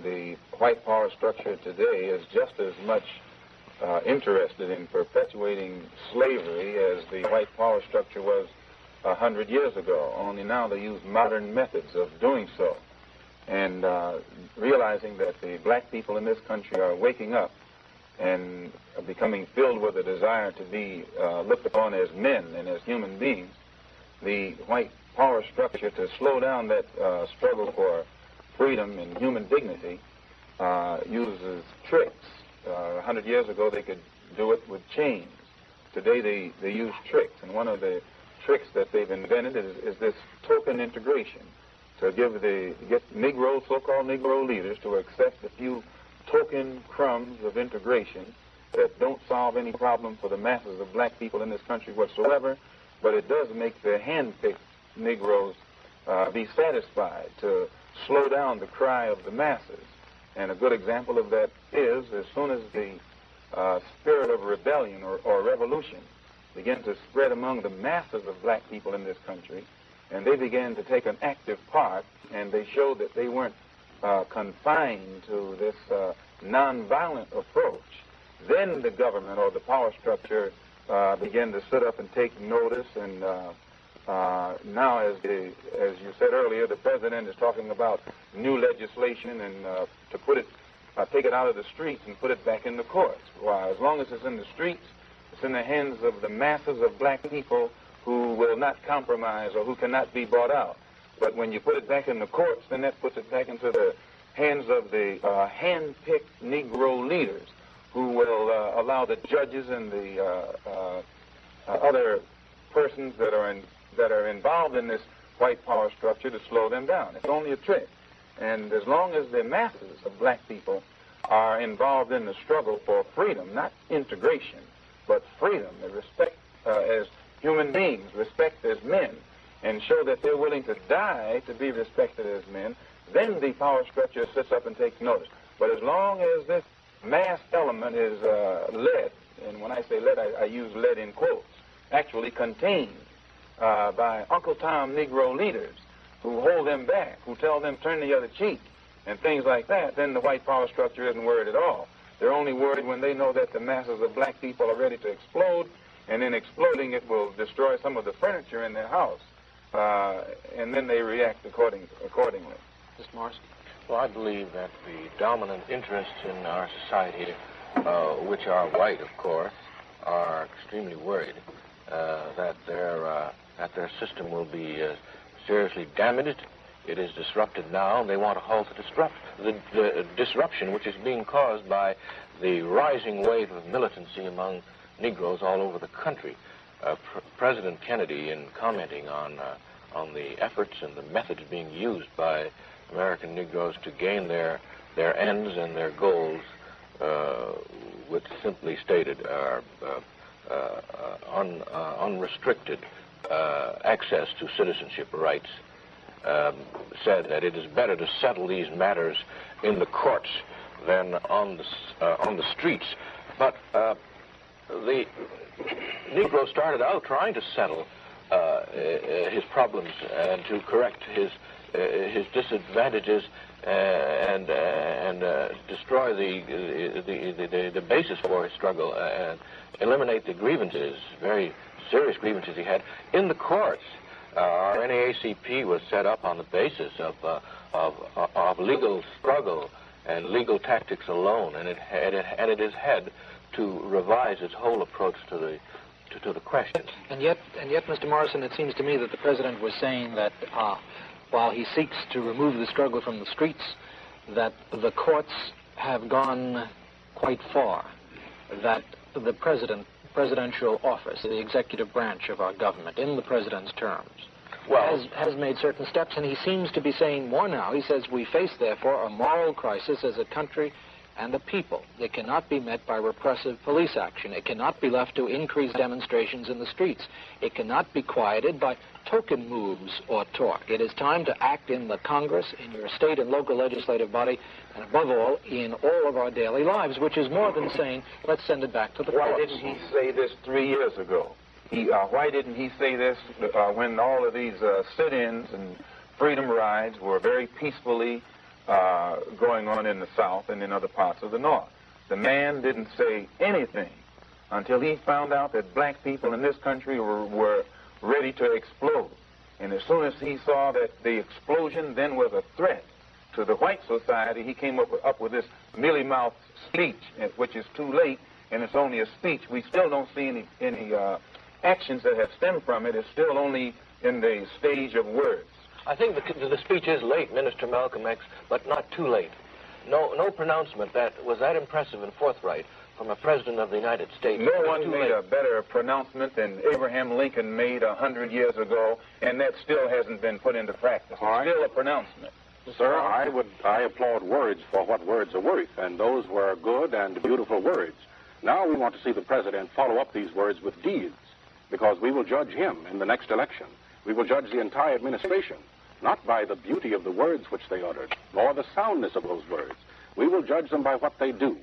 the white power structure today is just as much interested in perpetuating slavery as the white power structure was 100 years ago, only now they use modern methods of doing so. And realizing that the black people in this country are waking up and becoming filled with a desire to be looked upon as men and as human beings, the white power structure, to slow down that struggle for freedom and human dignity, uses tricks. 100 years ago they could do it with chains. Today they use tricks, and one of the tricks that they've invented is this token integration, to get Negroes, so-called Negro leaders, to accept a few token crumbs of integration that don't solve any problem for the masses of black people in this country whatsoever, but it does make the hand-picked Negroes be satisfied, to slow down the cry of the masses. And a good example of that is, as soon as the spirit of rebellion or revolution began to spread among the masses of black people in this country, and they began to take an active part, and they showed that they weren't confined to this nonviolent approach, then the government or the power structure began to sit up and take notice. And now, as you said earlier, the president is talking about new legislation and to put it, take it out of the streets and put it back in the courts. Well, as long as it's in the streets, it's in the hands of the masses of black people who will not compromise or who cannot be bought out. But when you put it back in the courts, then that puts it back into the hands of the hand-picked Negro leaders, who will allow the judges and the other persons that are involved in this white power structure to slow them down. It's only a trick. And as long as the masses of black people are involved in the struggle for freedom, not integration, but freedom, and respect as human beings, respect as men, and show that they're willing to die to be respected as men, then the power structure sits up and takes notice. But as long as this mass element is led, and when I say led, I use led in quotes, actually contained by Uncle Tom Negro leaders who hold them back, who tell them turn the other cheek, and things like that, then the white power structure isn't worried at all. They're only worried when they know that the masses of black people are ready to explode, and in exploding it will destroy some of the furniture in their house, and then they react accordingly. Mr. Morris? Well, I believe that the dominant interests in our society, which are white, of course, are extremely worried that their system will be seriously damaged. It is disrupted now, and they want to halt the disruption, which is being caused by the rising wave of militancy among Negroes all over the country. President Kennedy, in commenting on the efforts and the methods being used by American Negroes to gain their ends and their goals, which simply stated are unrestricted access to citizenship rights, said that it is better to settle these matters in the courts than on the streets. But the Negro started out trying to settle his problems and to correct his disadvantages and destroy the basis for his struggle and eliminate the grievances, very serious grievances he had in the courts. Our NAACP was set up on the basis of legal struggle and legal tactics alone, and it has to revise its whole approach to the question. And yet, Mr. Morrison, it seems to me that the president was saying that while he seeks to remove the struggle from the streets, that the courts have gone quite far, that the presidential office, the executive branch of our government, in the president's terms, has made certain steps, and he seems to be saying more now. He says, we face, therefore, a moral crisis as a country and a people. It cannot be met by repressive police action. It cannot be left to increase demonstrations in the streets. It cannot be quieted by token moves or talk. It is time to act in the Congress, in your state and local legislative body, and above all, in all of our daily lives, which is more than saying, let's send it back to the courts. Why didn't he say this 3 years ago? Why didn't he say this when all of these sit-ins and freedom rides were very peacefully going on in the South and in other parts of the North. The man didn't say anything until he found out that black people in this country were ready to explode. And as soon as he saw that the explosion then was a threat to the white society, he came up with this mealy-mouthed speech, which is too late, and it's only a speech. We still don't see any actions that have stemmed from it. It's still only in the stage of words. I think the speech is late, Minister Malcolm X, but not too late. No pronouncement that was that impressive and forthright from a president of the United States. No one made a better pronouncement than Abraham Lincoln made 100 years ago, and that still hasn't been put into practice. It's still a pronouncement. Sir, I applaud words for what words are worth, and those were good and beautiful words. Now we want to see the president follow up these words with deeds, because we will judge him in the next election. We will judge the entire administration, not by the beauty of the words which they uttered, nor the soundness of those words. We will judge them by what they do.